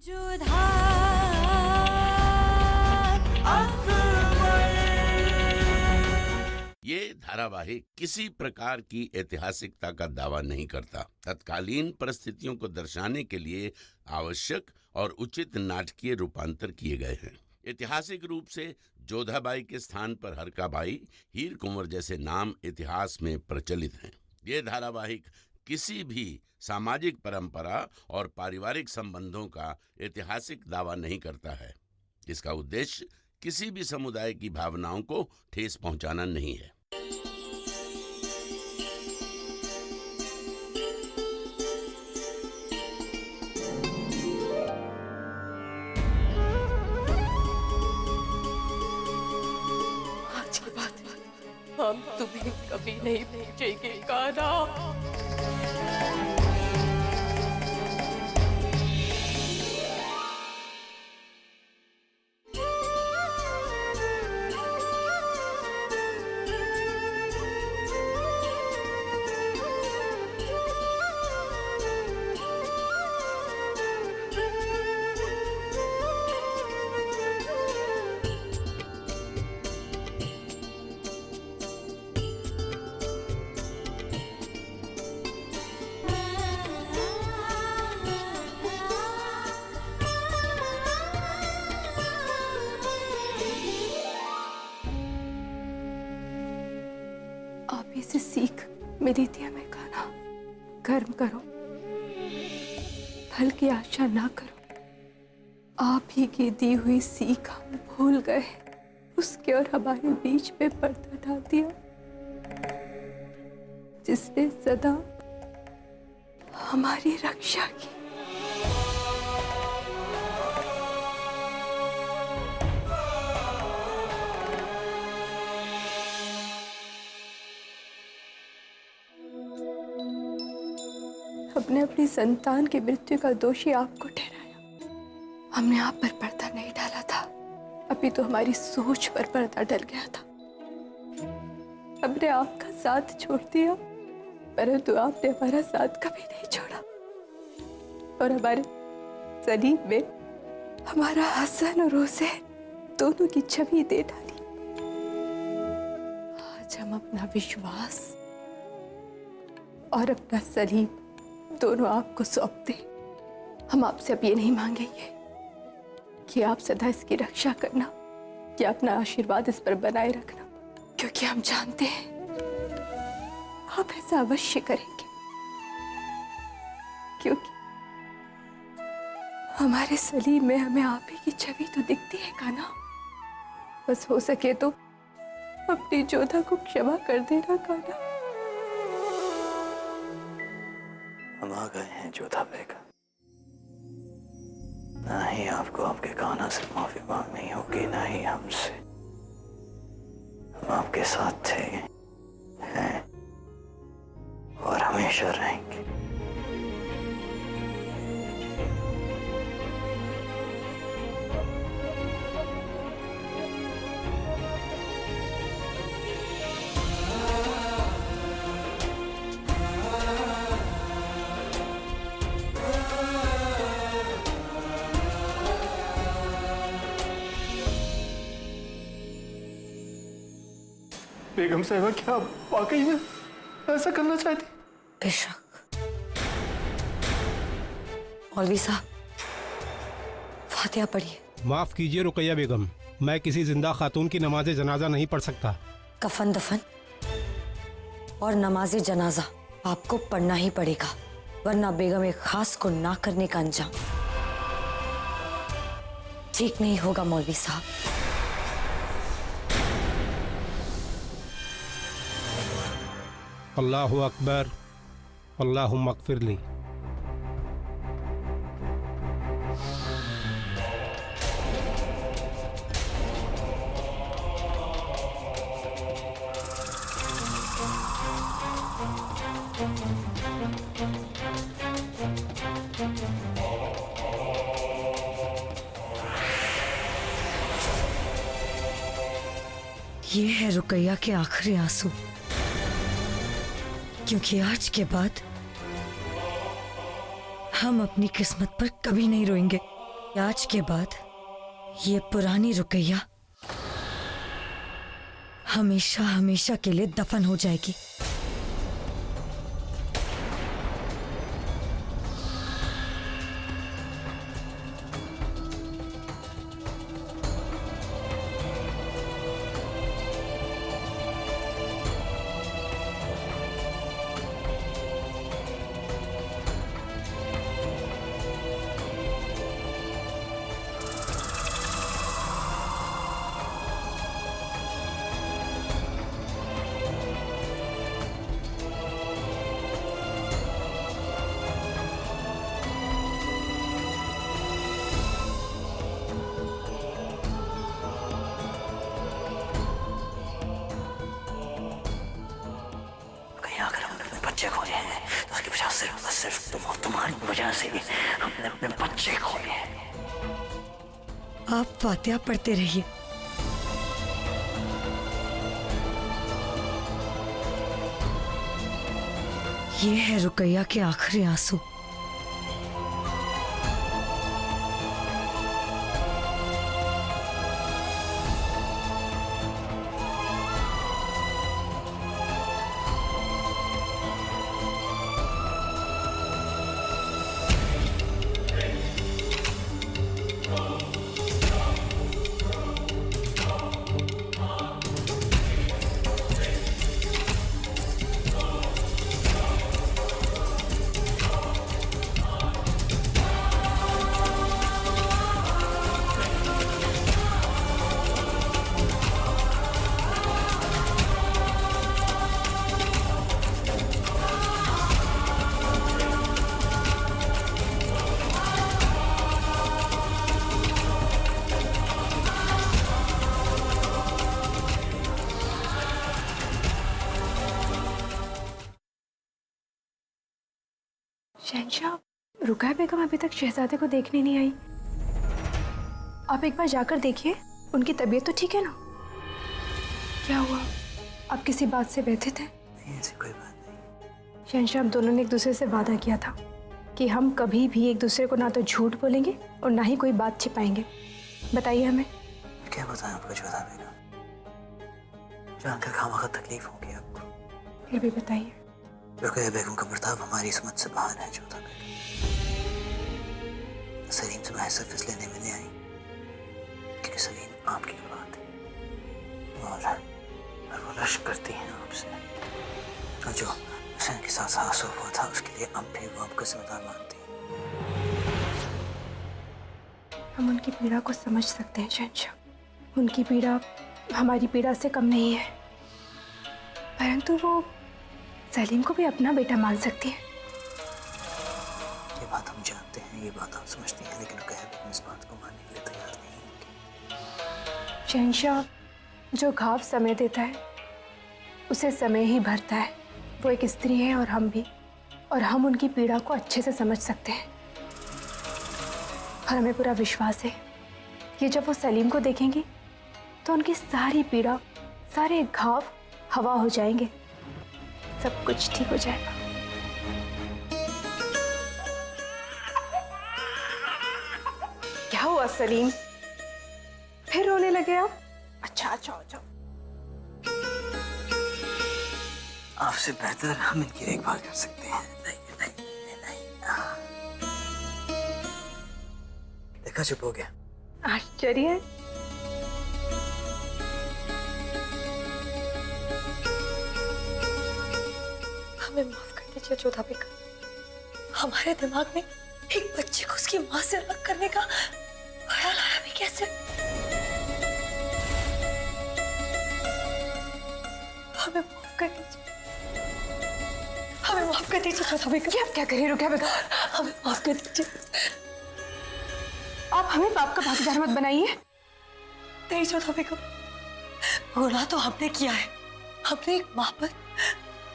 ये धारावाहिक किसी प्रकार की ऐतिहासिकता का दावा नहीं करता। तत्कालीन परिस्थितियों को दर्शाने के लिए आवश्यक और उचित नाटकीय रूपांतर किए गए हैं। ऐतिहासिक रूप से जोधाबाई के स्थान पर हरकाबाई, हीर कुंवर जैसे नाम इतिहास में प्रचलित हैं। ये धारावाहिक किसी भी सामाजिक परंपरा और पारिवारिक संबंधों का ऐतिहासिक दावा नहीं करता है। इसका उद्देश्य किसी भी समुदाय की भावनाओं को ठेस पहुंचाना नहीं है। आज के बाद हम तुम्हें कभी नहीं भूलेंगे कान्हा। आप इसे सीख मेरी थी हमें कान्हा। कर्म करो, फल की आशा ना करो। आप ही की दी हुई सीख हम भूल गए, उसके और हमारे बीच में पर्दा डाल दिया, जिसने सदा हमारी रक्षा की। हमने अपनी संतान की मृत्यु का दोषी आपको ठहराया। हमने आप पर पर्दा नहीं डाला था, अभी तो हमारी सोच पर पर्दा डल गया था। हमने आपका साथ छोड़ दिया, परंतु आपने हमारा साथ कभी नहीं छोड़ा और हमारे सलीम में हमारा हसन और हुसैन दोनों की छवि दे डाली। आज हम अपना विश्वास और अपना सलीम दोनों आपको सौंप दें। हम आपसे अब ये नहीं मांगेंगे कि आप सदा इसकी रक्षा करना या अपना आशीर्वाद इस पर बनाए रखना, क्योंकि हम जानते हैं आप ऐसा अवश्य करेंगे, क्योंकि हमारे सलीम में हमें आप ही की छवि तो दिखती है कान्हा। बस हो सके तो अपनी जोधा को क्षमा कर देना कान्हा। हम आ गए हैं जोधा बेगम। ना ही आपको आपके कान्हा से माफी मांगनी होगी, ना ही हमसे। हम आपके साथ थे, हैं और हमेशा रहेंगे। बेगम साहिबा, क्या वाकई में ऐसा करना चाहती? बेशक। मौलवी साहब, फातिहा पढ़िए। माफ कीजिए रुकैया बेगम, मैं किसी जिंदा खातून की नमाज जनाजा नहीं पढ़ सकता। कफन दफन और नमाज जनाजा आपको पढ़ना ही पड़ेगा, वरना बेगम एक खास को ना करने का अंजाम ठीक नहीं होगा। मौलवी साहब, अल्लाहु अकबर, अल्लाहुम्मा अगफिरली। ये है रुकैया के आखिरी आंसू, क्योंकि आज के बाद हम अपनी किस्मत पर कभी नहीं रोएंगे। आज के बाद ये पुरानी रुकैया हमेशा हमेशा के लिए दफन हो जाएगी। कहीं अगर हमने अपने बच्चे खोए हैं तो उसकी वजह सिर्फ तुम्हारी वजह से हमने अपने बच्चे खोए हैं। आप फातिहा पढ़ते रहिए। ये है रुकैया के आखिरी आंसू। शहंशाह, रुकैया बेगम अभी तक शहजादे को देखने नहीं आई। आप एक बार जाकर देखिए, उनकी तबीयत तो ठीक है ना? क्या हुआ? आप किसी बात से व्यथित हैं? नहीं, ऐसी कोई बात नहीं। शहंशाह, हम दोनों ने एक दूसरे से वादा किया था कि हम कभी भी एक दूसरे को ना तो झूठ बोलेंगे और ना ही कोई बात छिपाएंगे। बताइए हमें। क्या बताएं आपको जोधा बेगम, जानकर खामखा तकलीफ होगी आपको। फिर भी बताइए। रुकैया बेगम का बर्ताव हमारी समझ से बाहर है जोधा बेगम। सलीम से मैं ऐसा फैसला लेने में नहीं आई क्योंकि सलीम आपकी औलाद है और वो रश्क करती हैं आपसे, और जो हसन के साथ हादसा हुआ था उसके लिए हम भी वो आपको जिम्मेदार मानती हैं। हम उनकी पीड़ा को समझ सकते हैं शहंशाह। उनकी पीड़ा हमारी पीड़ा से कम नहीं है, परंतु वो सलीम को भी अपना बेटा मान सकती है। ये बात हम जानते हैं, ये बात आप समझती हैं, लेकिन रुकैया बेगम इस बात को मानने के लिए तैयार नहीं होंगी। शहंशाह, जो घाव समय देता है उसे समय ही भरता है। वो एक स्त्री है और हम भी, और हम उनकी पीड़ा को अच्छे से समझ सकते हैं। और हमें पूरा विश्वास है कि जब वो सलीम को देखेंगी तो उनकी सारी पीड़ा, सारे घाव हवा हो जाएंगे, सब कुछ ठीक हो जाएगा। क्या हुआ सलीम? फिर रोने लगे आप? अच्छा अच्छा अच्छा। आपसे बेहतर हम इनकी देखभाल कर सकते हैं। नहीं नहीं नहीं, नहीं। देखा, चुप हो गया। आश्चर्य। हमें माफ कर दीजिए जोधा बेगम। हमारे दिमाग में एक बच्चे को उसकी माँ से अलग करने का ख्याल आया भी कैसे? हमें माफ कर दीजिए, हमें माफ कर दीजिए जोधा बेगम। क्या आप क्या कह रही रुकैया बेगम? हमें माफ कर दीजिए। आप हमें पाप का भागीदार मत बनाइए। नहीं जोधा बेगम, गुनाह तो हमने किया है। हमने एक माँ पर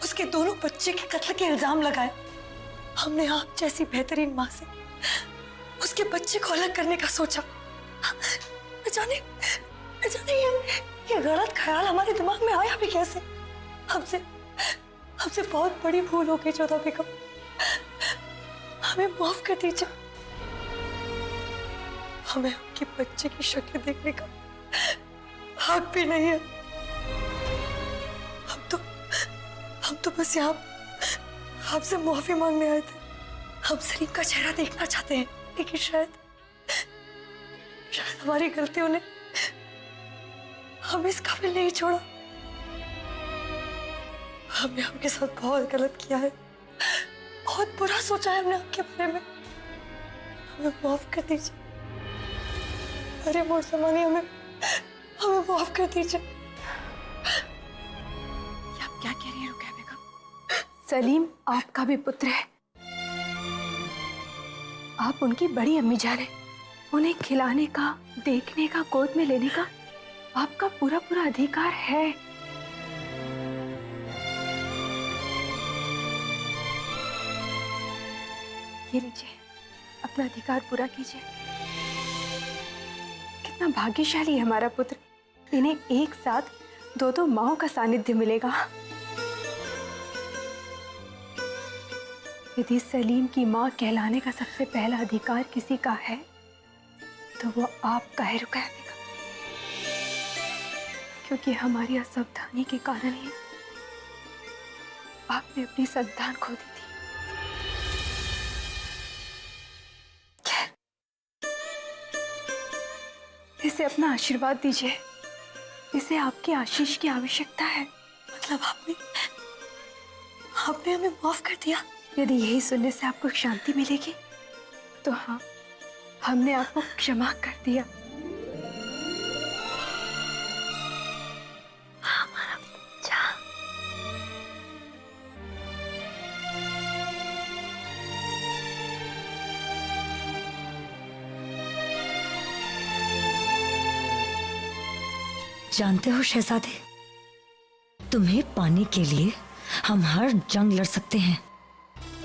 उसके दोनों बच्चे के कत्ल के इल्जाम लगाए। हमने आप जैसी बेहतरीन माँ से उसके बच्चे को अलग करने का सोचा। न जाने ये गलत ख्याल हमारे दिमाग में आया भी कैसे? हमसे बहुत बड़ी भूल हो गई जोधा बेगम। हमें माफ कर दीजिए। हमें उनके बच्चे की शक्ल देखने का हक भी नहीं है। हम तो बस यहाँ आपसे माफी मांगने आए थे। हम सलीम का चेहरा देखना चाहते हैं, लेकिन शायद हमारी गलतियों ने हमें इस काबिल नहीं छोड़ा। हमने आपके साथ बहुत गलत किया है, बहुत बुरा सोचा है हमने आपके बारे में। हमें माफ कर दीजिए। अरे मोर समानी, हमें माफ कर दीजिए। आप क्या कह रही है रुकैया बेगम? सलीम आपका भी पुत्र है। आप उनकी बड़ी अम्मी जान हैं। उन्हें खिलाने का, देखने का, गोद में लेने का आपका पूरा पूरा अधिकार है। ये लीजिए, अपना अधिकार पूरा कीजिए। कितना भाग्यशाली है हमारा पुत्र। इन्हें एक साथ दो दो माओं का सानिध्य मिलेगा। यदि सलीम की मां कहलाने का सबसे पहला अधिकार किसी का है तो वो आपका है रुकैया बेगम, क्योंकि हमारी असावधानी के कारण ही आपने अपनी संतान खो दी थी। खैर, इसे अपना आशीर्वाद दीजिए। इसे आपकी आशीष की आवश्यकता है। मतलब आपने हमें माफ कर दिया? यदि यही सुनने से आपको शांति मिलेगी तो हाँ, हमने आपको क्षमा कर दिया। हमारा बच्चा। जानते हो शहजादे, तुम्हें पाने के लिए हम हर जंग लड़ सकते हैं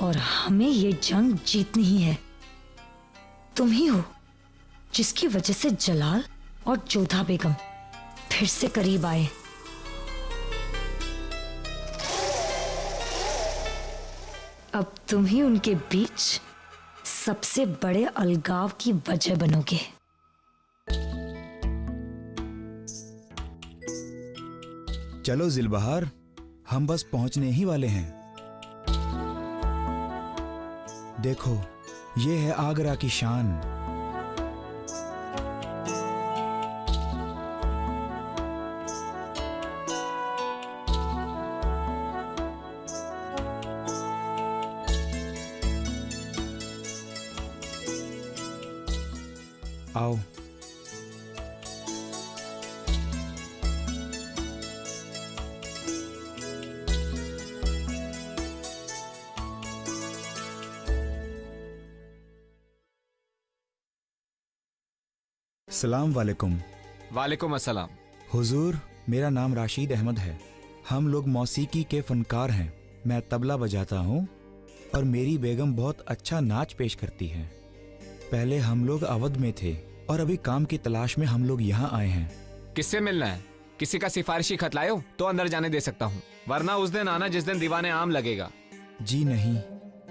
और हमें ये जंग जीतनी ही है। तुम ही हो जिसकी वजह से जलाल और जोधा बेगम फिर से करीब आए। अब तुम ही उनके बीच सबसे बड़े अलगाव की वजह बनोगे। चलो जिलबहार, हम बस पहुंचने ही वाले हैं। देखो, ये है आगरा की शान। आओ। सलाम वालेकुम। वालेकुम अस्सलाम। हुजूर, मेरा नाम राशिद अहमद है। हम लोग मौसीकी के फनकार हैं। मैं तबला बजाता हूँ और मेरी बेगम बहुत अच्छा नाच पेश करती है। पहले हम लोग अवध में थे और अभी काम की तलाश में हम लोग यहाँ आए हैं। किससे मिलना है? किसी का सिफारिशी खत लायो तो अंदर जाने दे सकता हूँ, वरना उस दिन आना जिस दिन दीवाने आम लगेगा। जी नहीं,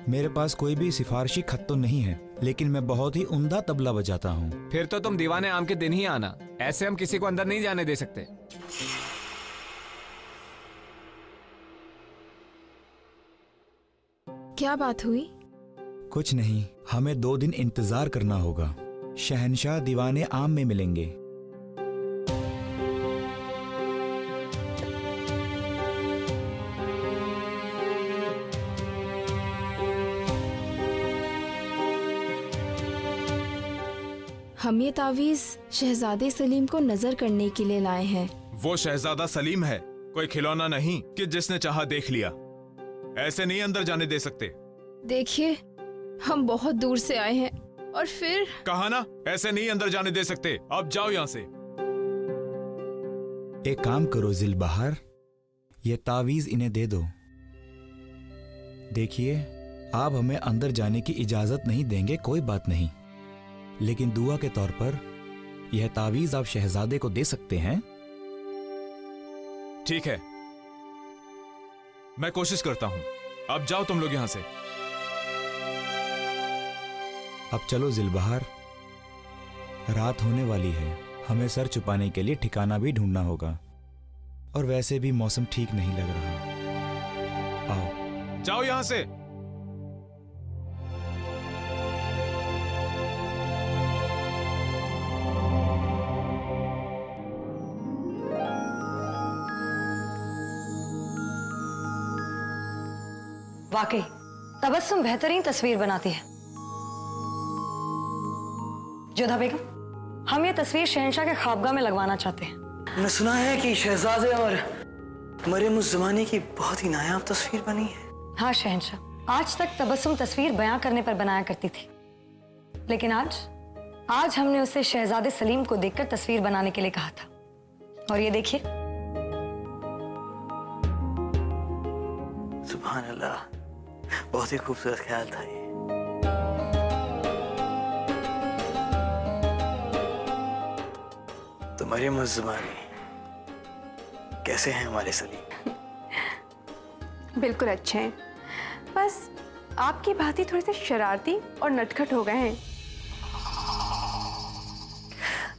मेरे पास कोई भी सिफारिशी खत तो नहीं है, लेकिन मैं बहुत ही उम्दा तबला बजाता हूँ। फिर तो तुम दीवाने आम के दिन ही आना, ऐसे हम किसी को अंदर नहीं जाने दे सकते। क्या बात हुई? कुछ नहीं, हमें 2 दिन इंतजार करना होगा। शहंशाह दीवाने आम में मिलेंगे। हम ये तावीज शहजादे सलीम को नजर करने के लिए लाए हैं। वो शहजादा सलीम है, कोई खिलौना नहीं कि जिसने चाहा देख लिया। ऐसे नहीं अंदर जाने दे सकते। देखिए, हम बहुत दूर से आए हैं और फिर कहा ना, ऐसे नहीं अंदर जाने दे सकते। अब जाओ यहाँ से। एक काम करो जिलबहार, ये तावीज इन्हें दे दो। देखिए, आप हमें अंदर जाने की इजाजत नहीं देंगे, कोई बात नहीं, लेकिन दुआ के तौर पर यह तावीज आप शहजादे को दे सकते हैं। ठीक है, मैं कोशिश करता हूँ। अब जाओ तुम लोग यहाँ से। अब चलो जिलबहार, रात होने वाली है, हमें सर छुपाने के लिए ठिकाना भी ढूंढना होगा, और वैसे भी मौसम ठीक नहीं लग रहा। आओ जाओ यहां से। वाकई तबस्सुम बेहतरीन तस्वीर बनाती है। जोधा बेगम, हम ये तस्वीर शहंशाह के ख्वाबगाह में लगवाना चाहते हैं। मैंने सुना है कि शहजादे और मरियम उस जमाने की बहुत ही नायाब तस्वीर बनी है। हाँ शहंशाह, आज तक तबस्सुम तस्वीर बयां करने पर बनाया करती थी, लेकिन आज हमने उसे शहजादे सलीम को देखकर तस्वीर बनाने के लिए कहा था। और ये देखिए। सुभान अल्लाह, बहुत ही खूबसूरत ख्याल था ये। तो मरियम उस जमाने कैसे हैं हमारे सलीम? बिल्कुल अच्छे हैं, बस आपकी बात ही थोड़े से शरारती और नटखट हो गए हैं।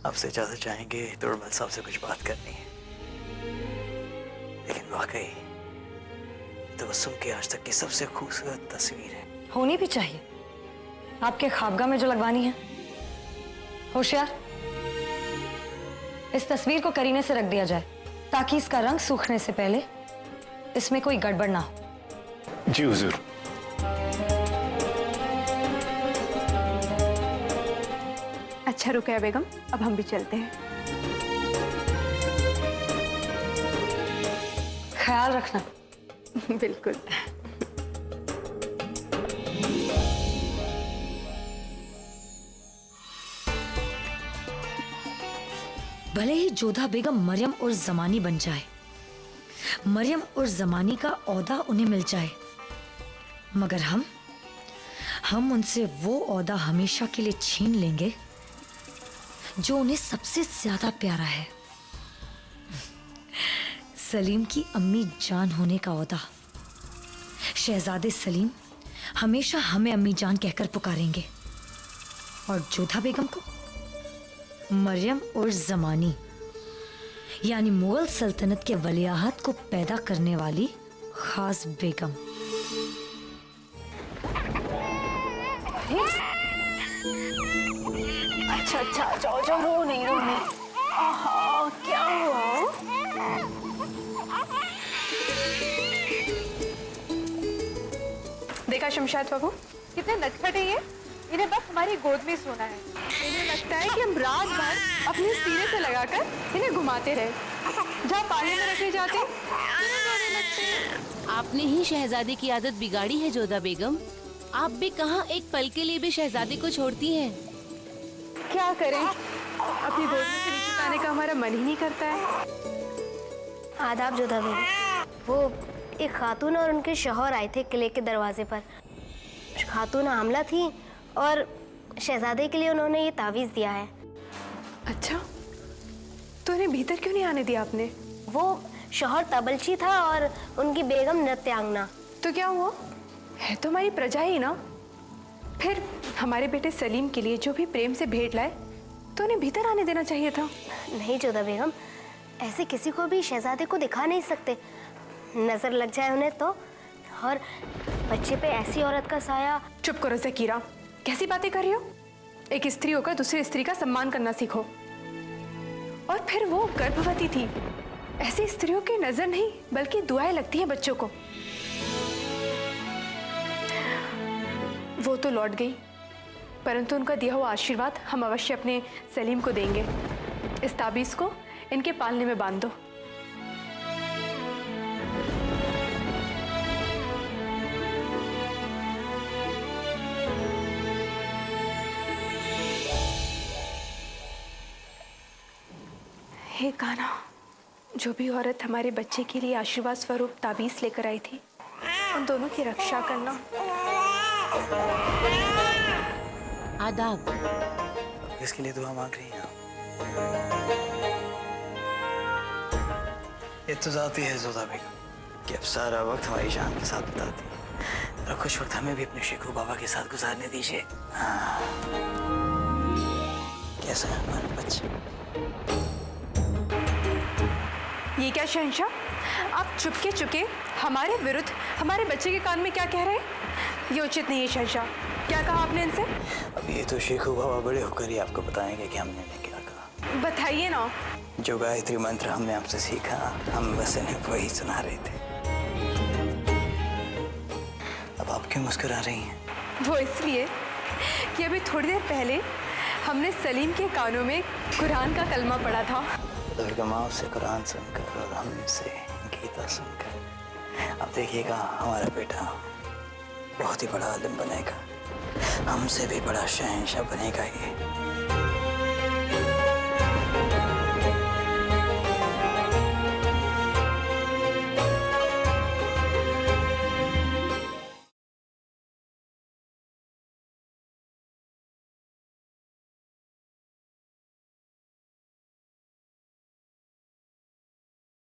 आपसे इजाजत चाहेंगे, तुर्मल साहब से कुछ बात करनी है। लेकिन वाकई तबस्सुम की आज तक की सबसे खूबसूरत तस्वीर है। होनी भी चाहिए, आपके ख्वाबगाह में जो लगवानी है। होशियार, इस तस्वीर को करीने से रख दिया जाए ताकि इसका रंग सूखने से पहले इसमें कोई गड़बड़ ना हो। जी हुजूर। अच्छा रुकया बेगम, अब हम भी चलते हैं। ख्याल रखना। बिल्कुल। भले ही जोधा बेगम मरियम और जमानी बन जाए, मरियम और जमानी का ओहदा उन्हें मिल जाए, मगर हम उनसे वो ओहदा हमेशा के लिए छीन लेंगे जो उन्हें सबसे ज्यादा प्यारा है, सलीम की अम्मी जान होने का ओहदा। शहजादे सलीम हमेशा हमें अम्मी जान कहकर पुकारेंगे, और जोधा बेगम को मरियम और जमानी यानी मुगल सल्तनत के वलियाहत को पैदा करने वाली खास बेगम। अच्छा, जाओ, रो नहीं। आहा, क्या हुआ? देखा शमशाद बाबू, कितने नटखट है ये। इन्हें बस हमारी गोद में सोना है। इन्हें लगता है कि हम रात भर अपने सीने से लगाकर इन्हें घुमाते रहे। जहाँ पानी में रखे जाते रोने लगते हैं। आपने ही शहजादे की आदत बिगाड़ी है जोधा बेगम। आप भी कहाँ एक पल के लिए भी शहजादे को छोड़ती हैं। क्या करें, अपनी गोद में से नीचे आने का हमारा मन ही नहीं करता है। आदाब जोधा बेगम। वो एक खातून और उनके शौहर आए थे किले के दरवाजे पर। खातून हामला थी और शहजादे के लिए उन्होंने ये तावीज़ दिया है। अच्छा, तो उन्हें भीतर क्यों नहीं आने दिया आपने? वो शौहर तबलची था और उनकी बेगम नृत्यांगना। तो क्या हुआ, है तो हमारी प्रजा ही ना। फिर हमारे बेटे सलीम के लिए जो भी प्रेम से भेंट लाए तो उन्हें भीतर आने देना चाहिए था। नहीं जोधा बेगम, ऐसे किसी को भी शहजादे को दिखा नहीं सकते, नजर लग जाए उन्हें तो। और बच्चे पे ऐसी औरत का साया। चुप करो ज़कीरा, कैसी बातें कर रही हो? एक स्त्री होकर दूसरी स्त्री का सम्मान करना सीखो। और फिर वो गर्भवती थी। ऐसी स्त्रियों की नजर नहीं बल्कि दुआएं लगती हैं बच्चों को। वो तो लौट गई, परंतु उनका दिया हुआ आशीर्वाद हम अवश्य अपने सलीम को देंगे। इस ताबीज़ को इनके पालने में बांध दो। हे कान्हा, जो भी औरत हमारे बच्चे के लिए आशीर्वाद स्वरूप ताबीज़ लेकर आई थी, उन दोनों की रक्षा करना। आदाब। किसके लिए दुआ मांग रही हैं आप? ये तो जाती है जोधा बेगम कि अब सारा वक्त हमारी जान के साथ बिताती है, और कुछ वक्त हमें भी अपने शेखू बाबा के साथ गुजारने दीजिए। कैसा है हमारा बच्चा? ये क्या शहंशाह, आप चुपके चुपके हमारे विरुद्ध हमारे बच्चे के कान में क्या कह रहे हैं? ये उचित नहीं है शहंशाह। क्या कहा आपने इनसे? अब ये तो शेखू बाबा बड़े होकर ही आपको बताएंगे कि हमने क्या कहा। बताइए ना। जो गायत्री मंत्र हमने आपसे सीखा, हम बस इन्हें वही सुना रहे थे। अब आप क्यों मुस्कुरा रही हैं? वो इसलिए कि अभी थोड़ी देर पहले हमने सलीम के कानों में कुरान का कलमा पढ़ा था। दुर्गा माँ से कुरान सुनकर और हमसे गीता सुनकर अब देखिएगा हमारा बेटा बहुत ही बड़ा आलिम बनेगा, हमसे भी बड़ा शहंशाह बनेगा ये।